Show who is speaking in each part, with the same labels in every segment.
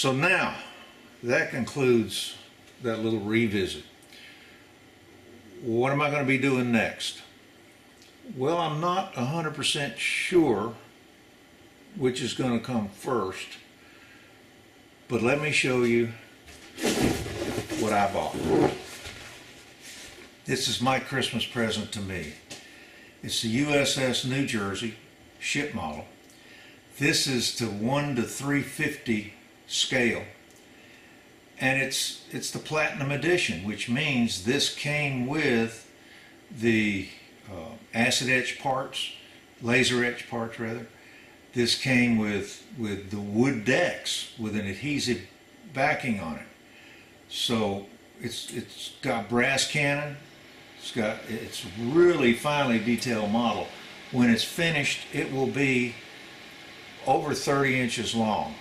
Speaker 1: So now, that concludes that little revisit. What am I going to be doing next? Well, I'm not 100% sure which is going to come first, but let me show you what I bought. This is my Christmas present to me. It's the USS New Jersey ship model. This is to 1 to 350 scale, and it's the platinum edition, which means this came with the acid etch parts, laser etch parts rather. This came with the wood decks with an adhesive backing on it. So it's got brass cannon. It's really finely detailed model. When it's finished, it will be over 30 inches long.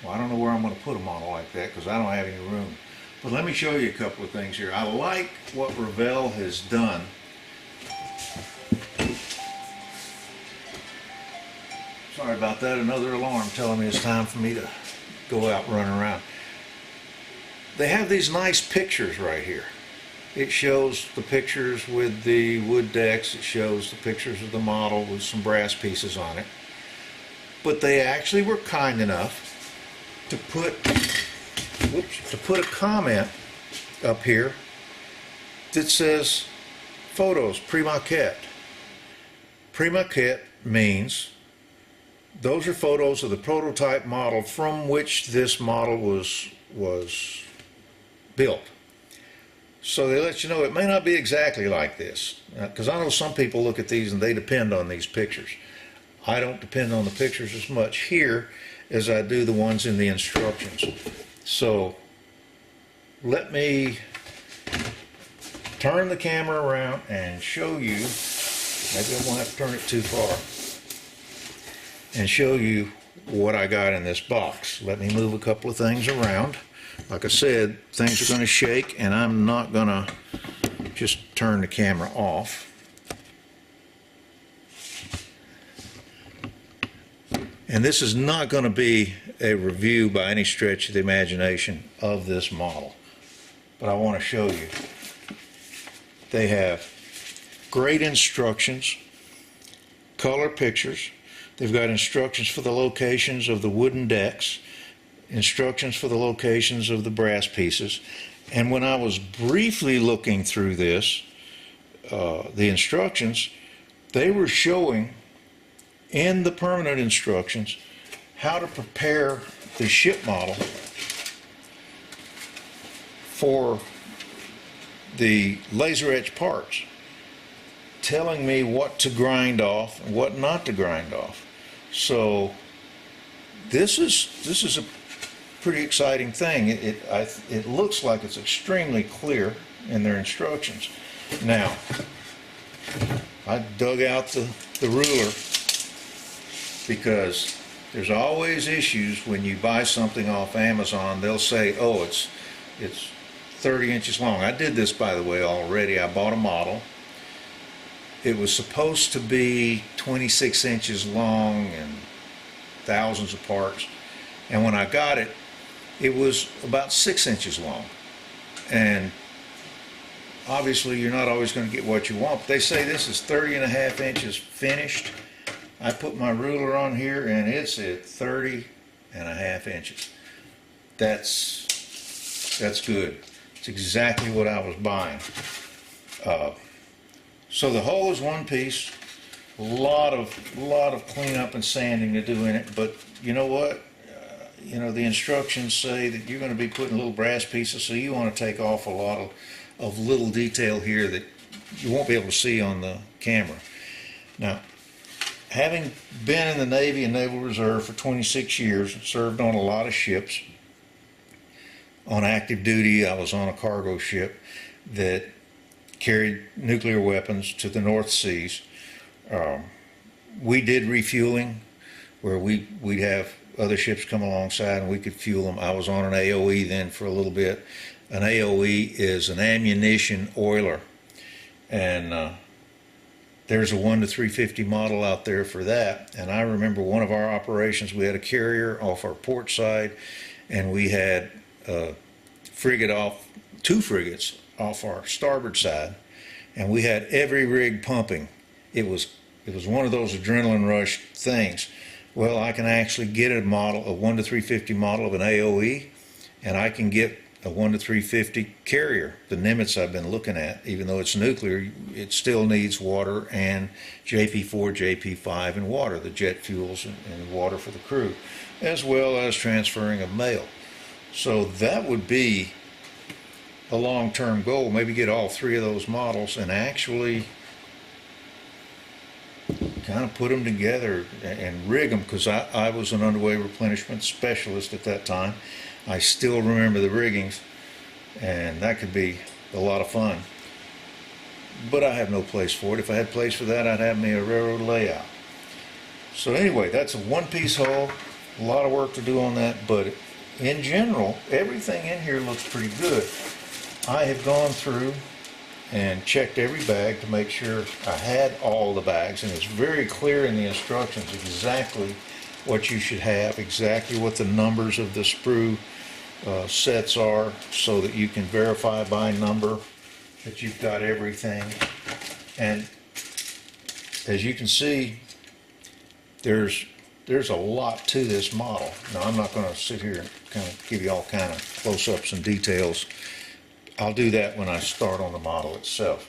Speaker 1: Well, I don't know where I'm going to put a model like that because I don't have any room. But let me show you a couple of things here. I like what Revell has done. Sorry about that, another alarm telling me it's time for me to go out and run around. They have these nice pictures right here. It shows the pictures with the wood decks, it shows the pictures of the model with some brass pieces on it. But they actually were kind enough to put a comment up here that says photos pre-maquette. Pre-maquette means those are photos of the prototype model from which this model was built. So they let you know it may not be exactly like this, because I know some people look at these and they depend on these pictures. I don't depend on the pictures as much here as I do the ones in the instructions. So let me turn the camera around and show you, maybe I won't have to turn it too far, and show you what I got in this box. Let me move a couple of things around. Like I said, things are going to shake, and I'm not going to just turn the camera off. And this is not going to be a review by any stretch of the imagination of this model, but I want to show you. They have great instructions, color pictures. They've got instructions for the locations of the wooden decks, instructions for the locations of the brass pieces. And when I was briefly looking through this, the instructions, they were showing in the permanent instructions how to prepare the ship model for the laser etch parts, telling me what to grind off and what not to grind off. So this is a pretty exciting thing. It looks like it's extremely clear in their instructions. Now, I dug out the ruler because there's always issues when you buy something off Amazon. They'll say, oh, it's 30 inches long. I did this, by the way, already. I bought a model. It was supposed to be 26 inches long and thousands of parts. And when I got it, it was about 6 inches long. And obviously you're not always going to get what you want. But they say this is 30.5 inches finished. I put my ruler on here and it's at 30.5 inches. That's good. It's exactly what I was buying. So the hull is one piece. A lot of cleanup and sanding to do in it. But you know what? The instructions say that you're going to be putting little brass pieces, so you want to take off a lot of little detail here that you won't be able to see on the camera. Now, having been in the Navy and Naval Reserve for 26 years, served on a lot of ships. On active duty, I was on a cargo ship that carried nuclear weapons to the North Seas. We did refueling, where we'd have other ships come alongside and we could fuel them. I was on an AOE then for a little bit. An AOE is an ammunition oiler, and there's a 1 to 350 model out there for that. And I remember one of our operations, we had a carrier off our port side, and we had two frigates off our starboard side, and we had every rig pumping. It was one of those adrenaline rush things. Well, I can actually get a 1 to 350 model of an AOE, and I can get a 1 to 350 carrier. The Nimitz I've been looking at, even though it's nuclear, it still needs water and JP4, JP5 and water, the jet fuels and water for the crew, as well as transferring of mail. So that would be a long-term goal, maybe get all three of those models and actually kind of put them together and rig them, because I was an underway replenishment specialist at that time. I still remember the riggings, and that could be a lot of fun. But I have no place for it. If I had place for that, I'd have me a railroad layout. So anyway, that's a one-piece hull. A lot of work to do on that, but in general, everything in here looks pretty good. I have gone through and checked every bag to make sure I had all the bags, and it's very clear in the instructions exactly what you should have, exactly what the numbers of the sprue sets are, so that you can verify by number that you've got everything. And as you can see, there's a lot to this model. Now, I'm not going to sit here and kind of give you all kind of close-ups and details. I'll do that when I start on the model itself.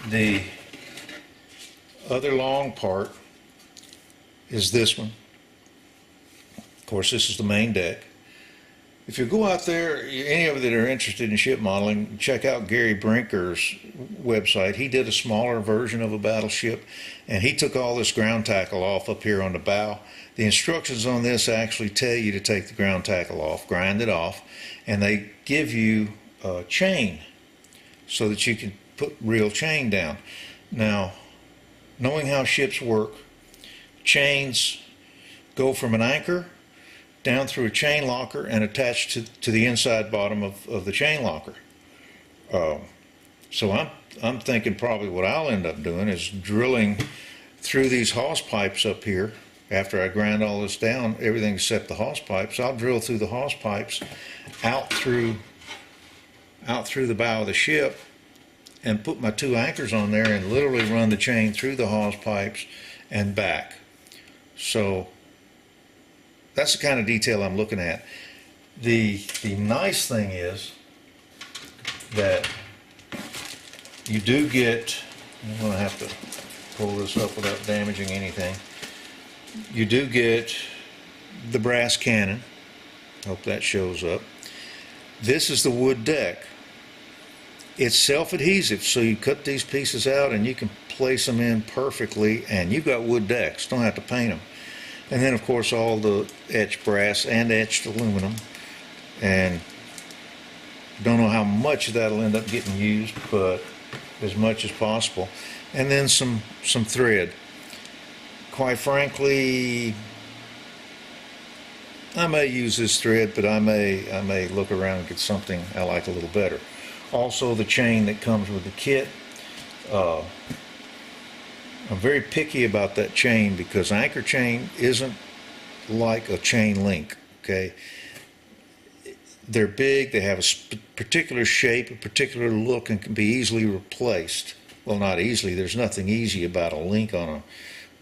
Speaker 1: The other long part is this one. Of course, this is the main deck. If you go out there, any of you that are interested in ship modeling, check out Gary Brinker's website. He did a smaller version of a battleship, and he took all this ground tackle off up here on the bow. The instructions on this actually tell you to take the ground tackle off, grind it off, and they give you a chain so that you can put real chain down. Now, knowing how ships work, chains go from an anchor down through a chain locker and attached to the inside bottom of the chain locker. So I'm thinking probably what I'll end up doing is drilling through these hose pipes up here. After I grind all this down, everything except the hose pipes, I'll drill through the hose pipes out through the bow of the ship and put my two anchors on there and literally run the chain through the hose pipes and back. So that's the kind of detail I'm looking at. The nice thing is that you do get, I'm going to have to pull this up without damaging anything. You do get the brass cannon. Hope that shows up. This is the wood deck. It's self-adhesive, so you cut these pieces out and you can place them in perfectly, and you've got wood decks. Don't have to paint them. And then, of course, all the etched brass and etched aluminum. And don't know how much of that'll end up getting used, but as much as possible. And then some thread. Quite frankly, I may use this thread, but I may look around and get something I like a little better. Also, the chain that comes with the kit. I'm very picky about that chain because anchor chain isn't like a chain link, okay? They're big, they have a particular shape, a particular look, and can be easily replaced. Well, not easily. There's nothing easy about a link on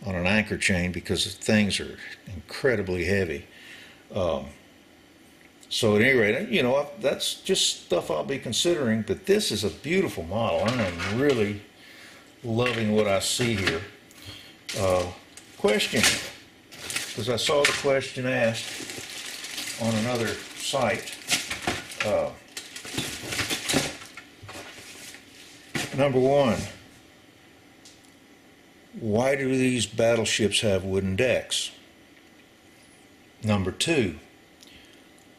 Speaker 1: an anchor chain because things are incredibly heavy. So at any rate, you know, that's just stuff I'll be considering, but this is a beautiful model. I'm really loving what I see here. Question, because I saw the question asked on another site. Number one, why do these battleships have wooden decks? Number two,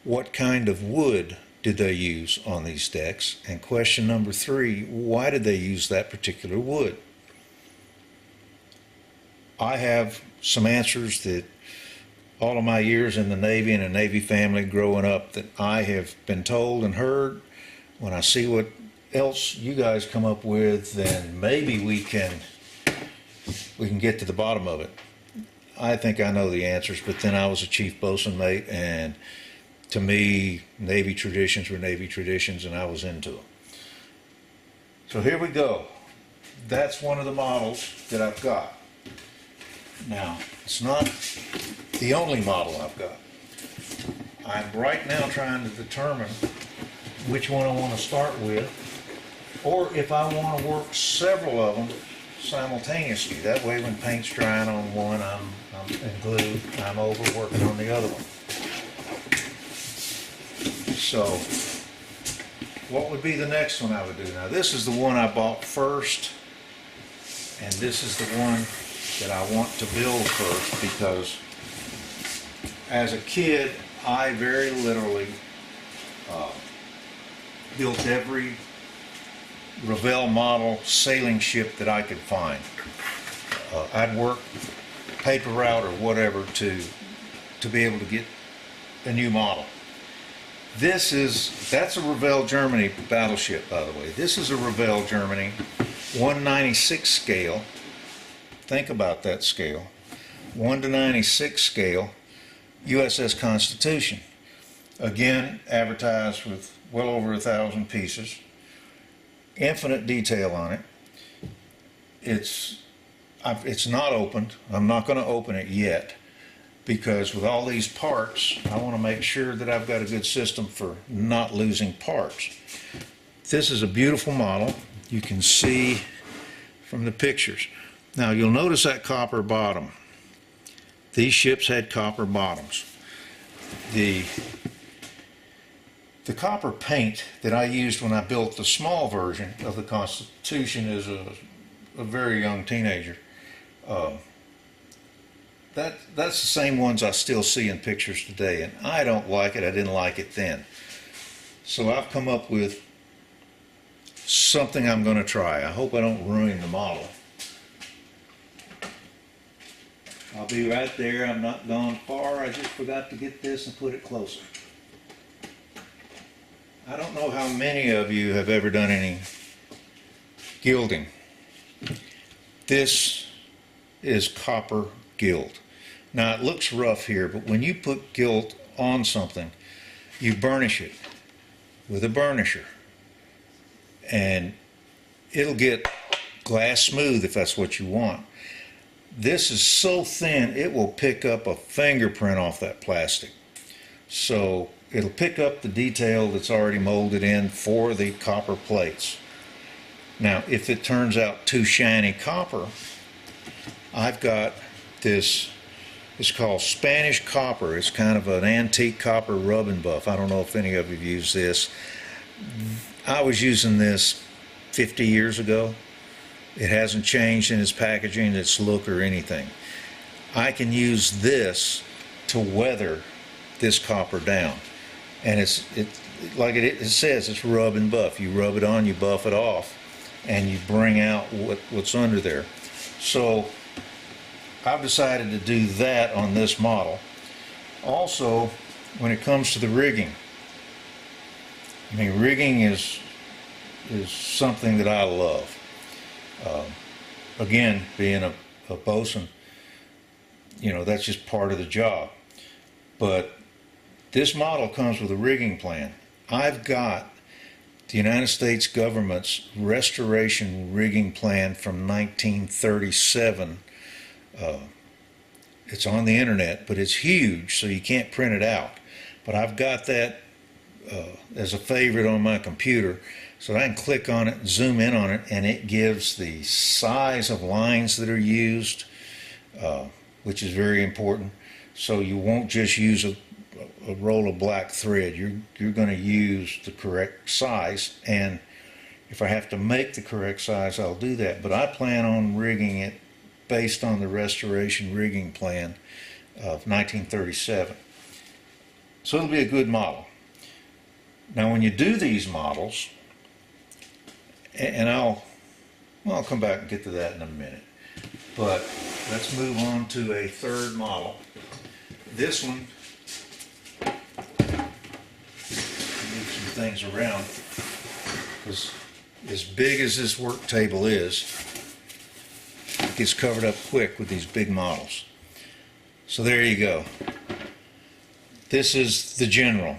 Speaker 1: what kind of wood did they use on these decks? And question number three, why did they use that particular wood? I have some answers that all of my years in the Navy and a Navy family growing up that I have been told and heard. When I see what else you guys come up with, then maybe we can get to the bottom of it. I think I know the answers, but then I was a chief bosun mate, and to me, Navy traditions were Navy traditions, and I was into them. So here we go. That's one of the models that I've got. Now, it's not the only model I've got. I'm right now trying to determine which one I want to start with, or if I want to work several of them simultaneously. That way when paint's drying on one and glue, I'm over working on the other one. So, what would be the next one I would do? Now this is the one I bought first, and this is the one that I want to build first, because as a kid I very literally built every Revell model sailing ship that I could find. I'd work paper route or whatever to be able to get a new model. That's a Revell Germany battleship, by the way. This is a Revell Germany 1/96 scale. Think about that scale. 1/96 scale USS Constitution. Again, advertised with well over 1,000 pieces. Infinite detail on it. It's not opened. I'm not going to open it yet, because with all these parts, I want to make sure that I've got a good system for not losing parts. This is a beautiful model. You can see from the pictures. Now you'll notice that copper bottom. These ships had copper bottoms. The copper paint that I used when I built the small version of the Constitution as a very young teenager, that's the same ones I still see in pictures today, and I don't like it. I didn't like it then. So I've come up with something I'm going to try. I hope I don't ruin the model. I'll be right there. I'm not gone far. I just forgot to get this and put it closer. I don't know how many of you have ever done any gilding. This is copper gilt. Now it looks rough here, but when you put gilt on something, you burnish it with a burnisher, and it'll get glass smooth if that's what you want. This is so thin it will pick up a fingerprint off that plastic. So it'll pick up the detail that's already molded in for the copper plates. Now if it turns out too shiny copper, I've got this, it's called Spanish copper. It's kind of an antique copper rub and buff. I don't know if any of you use this. I was using this 50 years ago. It hasn't changed in its packaging, its look, or anything. I can use this to weather this copper down. And like it says, it's rub and buff. You rub it on, you buff it off, and you bring out what's under there. So I've decided to do that on this model. Also, when it comes to the rigging, I mean, rigging is something that I love. Again, being a bosun, you know, that's just part of the job. But this model comes with a rigging plan. I've got the United States government's restoration rigging plan from 1937. It's on the internet, but it's huge, so you can't print it out. But I've got that as a favorite on my computer, so I can click on it and zoom in on it, and it gives the size of lines that are used, which is very important. So you won't just use a roll of black thread. You're going to use the correct size, and if I have to make the correct size, I'll do that. But I plan on rigging it based on the restoration rigging plan of 1937. So it'll be a good model. Now when you do these models, and I'll come back and get to that in a minute, but let's move on to a third model. This one, move some things around, because as big as this work table is, it gets covered up quick with these big models. So there you go. This is the General,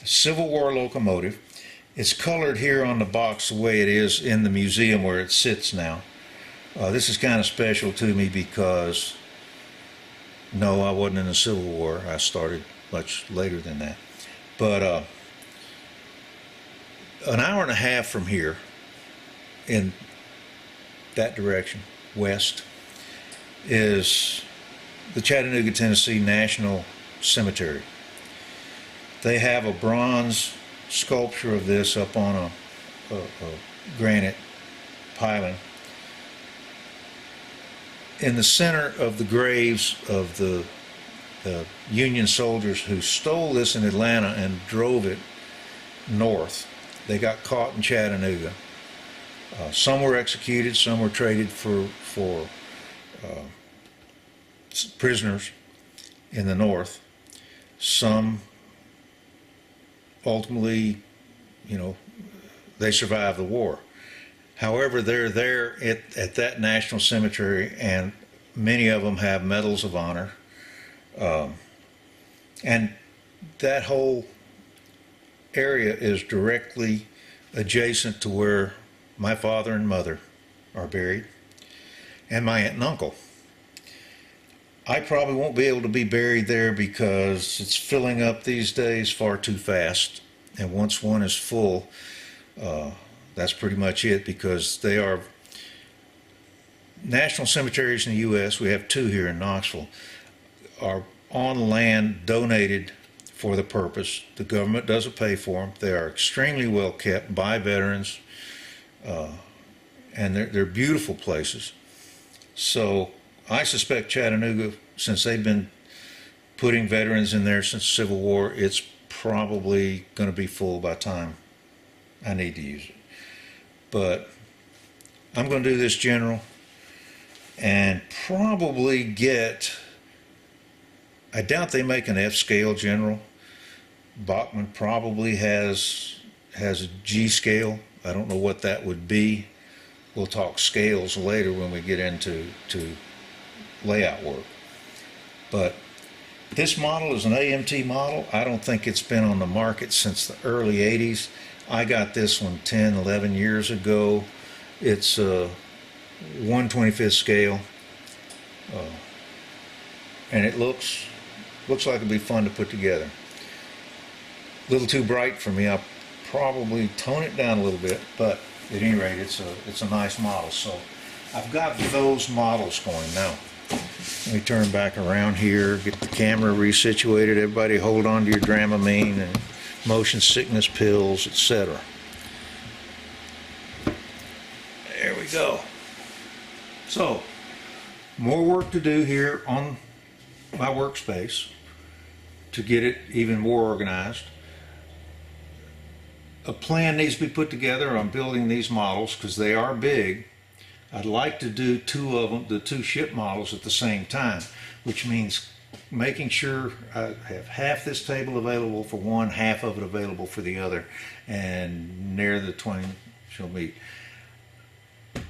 Speaker 1: Civil War locomotive. It's colored here on the box the way it is in the museum where it sits now. This is kind of special to me because, no, I wasn't in the Civil War. I started much later than that. But an hour and a half from here, in that direction, west, is the Chattanooga, Tennessee National Cemetery. They have a bronze sculpture of this up on a granite piling. In the center of the graves of the Union soldiers who stole this in Atlanta and drove it north. They got caught in Chattanooga. Some were executed, some were traded for prisoners in the north. Some ultimately, they survived the war. However, they're there at that national cemetery, and many of them have medals of honor. And that whole area is directly adjacent to where my father and mother are buried, and my aunt and uncle. I probably won't be able to be buried there because it's filling up these days far too fast. And once one is full, that's pretty much it, because they are national cemeteries in the U.S. We have two here in Knoxville, are on land donated for the purpose. The government doesn't pay for them. They are extremely well kept by veterans, and they're beautiful places. So I suspect Chattanooga, since they've been putting veterans in there since the Civil War, it's probably going to be full by the time I need to use it. But I'm going to do this General and probably get, I doubt they make an F-scale General. Bachmann probably has a G scale. I don't know what that would be. We'll talk scales later when we get into layout work. But this model is an AMT model. I don't think it's been on the market since the early 80s. I got this one 10, 11 years ago. It's a 1/25th scale. And it looks like it'd be fun to put together. A little too bright for me. I'll probably tone it down a little bit, but at any rate, it's a nice model. So I've got those models going now. Let me turn back around here, get the camera resituated. Everybody hold on to your Dramamine and motion sickness pills, etc. There we go. So, more work to do here on my workspace to get it even more organized. A plan needs to be put together on building these models because they are big. I'd like to do two of them, the two ship models at the same time, which means making sure I have half this table available for one, half of it available for the other, and near the twain shall meet.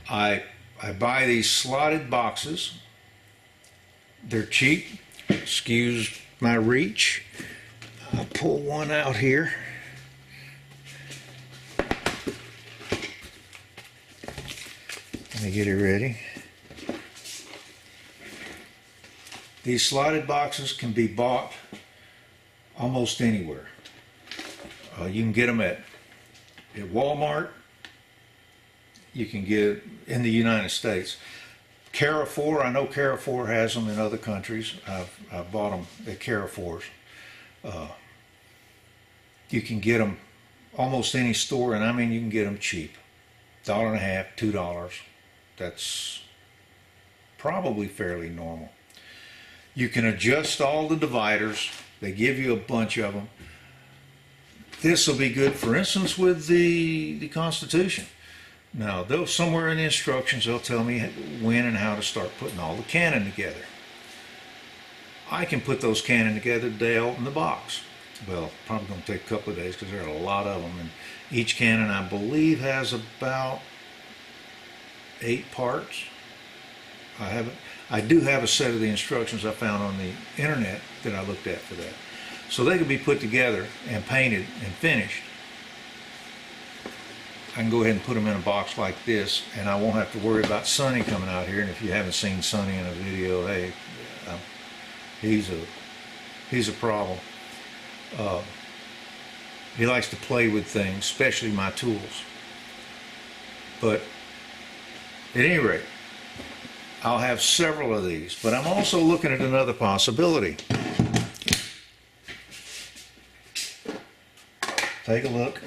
Speaker 1: I buy these slotted boxes. They're cheap. Excuse my reach. I'll pull one out here. Let me get it ready. These slotted boxes can be bought almost anywhere. You can get them at Walmart. You can get it in the United States. Carrefour, I know Carrefour has them in other countries. I've bought them at Carrefour's. You can get them almost any store, and I mean you can get them cheap. $1.50, $2. That's probably fairly normal. You can adjust all the dividers. They give you a bunch of them. This will be good, for instance, with the Constitution. Now, somewhere in the instructions, they'll tell me when and how to start putting all the cannon together. I can put those cannon together today out in the box. Well, probably going to take a couple of days because there are a lot of them. And each cannon, I believe, has about 8 parts. I do have a set of the instructions I found on the internet that I looked at for that. so they can be put together and painted and finished. I can go ahead and put them in a box like this, and I won't have to worry about Sonny coming out here. And if you haven't seen Sonny in a video, hey, he's a problem. He likes to play with things, especially my tools. But at any rate, I'll have several of these. But I'm also looking at another possibility. Take a look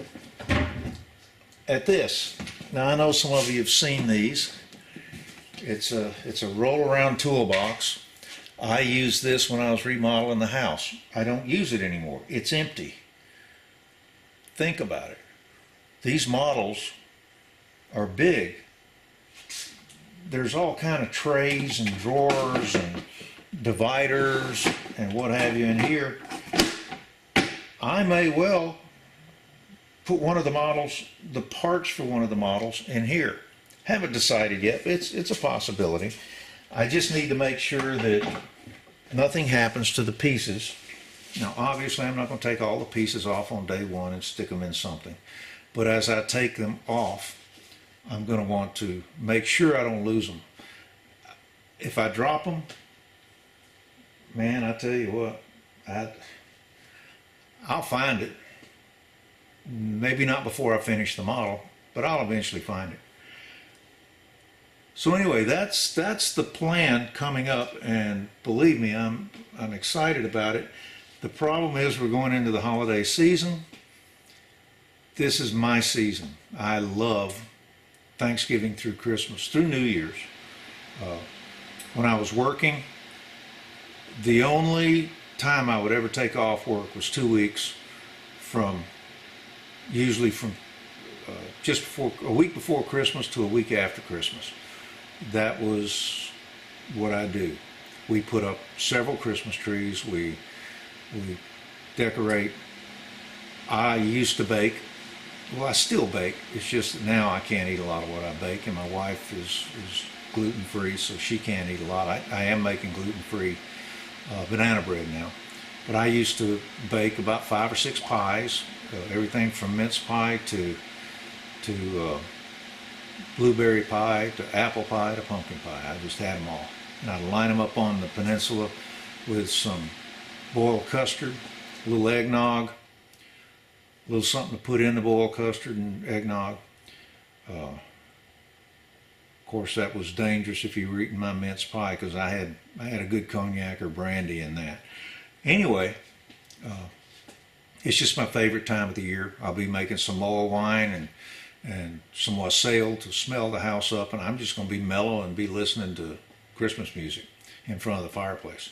Speaker 1: at this. Now I know some of you have seen these. It's a roll around toolbox. I used this when I was remodeling the house. I don't use it anymore. It's empty. Think about it. These models are big. There's all kind of trays and drawers and dividers and what have you in here. I may well put one of the models, the parts for one of the models in here. Haven't decided yet, but it's a possibility. I just need to make sure that nothing happens to the pieces. Now obviously I'm not going to take all the pieces off on day one and stick them in something. But as I take them off, I'm going to want to make sure I don't lose them. If I drop them, man, I tell you what, I'll find it. Maybe not before I finish the model, but I'll eventually find it. So anyway, that's the plan coming up, and believe me, I'm excited about it. The problem is we're going into the holiday season. This is my season. I love Thanksgiving through Christmas, through New Year's. When I was working, the only time I would ever take off work was 2 weeks usually from just before, a week before Christmas to a week after Christmas. That was what I do. We put up several Christmas trees. We decorate. I used to bake. Well, I still bake. It's just that now I can't eat a lot of what I bake, and my wife is gluten-free, so she can't eat a lot. I am making gluten-free banana bread now. But I used to bake about 5 or 6 pies, everything from mince pie to blueberry pie to apple pie to pumpkin pie. I just had them all. And I'd line them up on the peninsula with some boiled custard, a little eggnog, a little something to put in the boiled custard and eggnog. Of course, that was dangerous if you were eating my mince pie, because I had a good cognac or brandy in that. Anyway, it's just my favorite time of the year. I'll be making some mulled wine and some wassail to smell the house up, and I'm just going to be mellow and be listening to Christmas music in front of the fireplace.